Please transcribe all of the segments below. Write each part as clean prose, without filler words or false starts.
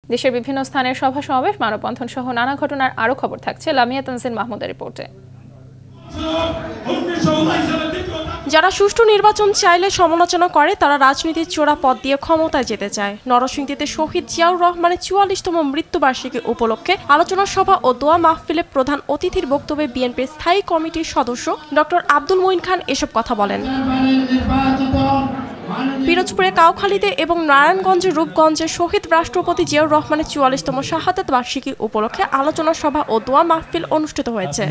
দেশের বিভিন্ন স্থানের সভা সমাবেশ, মানববন্ধন সহ নানা ঘটনার আরও খবর থাকছে লামিয়া তানজিন মাহমুদের রিপোর্টে। যারা সুষ্ঠু নির্বাচন চাইলে সমালোচনা করে তারা রাজনীতির চোরা পথ দিয়ে ক্ষমতায় যেতে চায়। নরসিংদীতে শহীদ জিয়াউর রহমানের ৪৪তম মৃত্যুবার্ষিকী উপলক্ষে আলোচনা সভা ও দোয়া মাহফিলে প্রধান অতিথির বক্তব্যে বিএনপির স্থায়ী কমিটির সদস্য ডক্টর আব্দুল মঈন খান এসব কথা বলেন। পিরোজপুরে কাউখালীতে এবং নারায়ণগঞ্জের রূপগঞ্জে শহীদ রাষ্ট্রপতি জিয়াউর রহমানের ৪৪তম শাহাদাত বার্ষিকী উপলক্ষে আলোচনা সভা ও দোয়া মাহফিল অনুষ্ঠিত হয়েছে।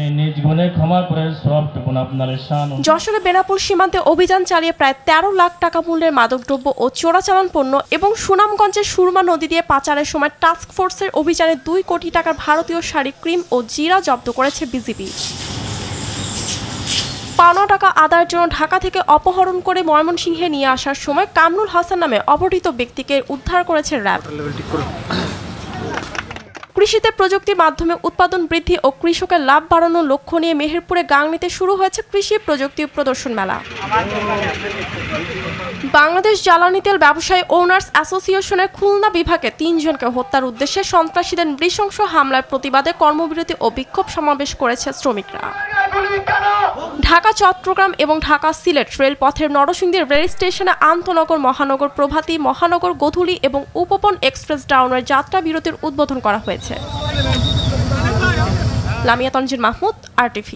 যশোরে বেনাপোল সীমান্তে অভিযান চালিয়ে প্রায় ১৩ লাখ টাকা মূল্যের মাদকদ্রব্য ও চোরাচালান পণ্য এবং সুনামগঞ্জের সুরমা নদী দিয়ে পাচারের সময় টাস্ক ফোর্সের অভিযানে ২ কোটি টাকার ভারতীয় শাড়ি, ক্রিম ও জিরা জব্দ করেছে বিজিবি। পাওনা টাকা আদায়ের জন্য ঢাকা থেকে অপহরণ করে ময়মনসিংহে নিয়ে আসার সময় কামরুল হাসান নামে অপহৃত ব্যক্তিকে উদ্ধার করেছে র্যাব। কৃষিতে প্রযুক্তির মাধ্যমে উৎপাদন বৃদ্ধি ও কৃষকের লাভ বাড়ানোর লক্ষ্য নিয়ে মেহেরপুরে গাংনীতে শুরু হয়েছে কৃষি প্রযুক্তি প্রদর্শন মেলা। বাংলাদেশ জ্বালানি তেল ব্যবসায়ী ওনার্স অ্যাসোসিয়েশনের খুলনা বিভাগে ৩ জনকে হত্যার উদ্দেশ্যে সন্ত্রাসীদের নৃশংস হামলার প্রতিবাদে কর্মবিরতি ও বিক্ষোভ সমাবেশ করেছে শ্রমিকরা। ঢাকা চট্টগ্রাম এবং ঢাকা সিলেট রেলপথের নরসিংদী রেল স্টেশনে আন্তনগর, মহানগর, প্রভাতী, মহানগর, গোধূলী এবং উপবন এক্সপ্রেস ডাউনের যাত্রা বিরতির উদ্বোধন করা হয়েছে। লামিয়া তানজিন মাহমুদ, RTV।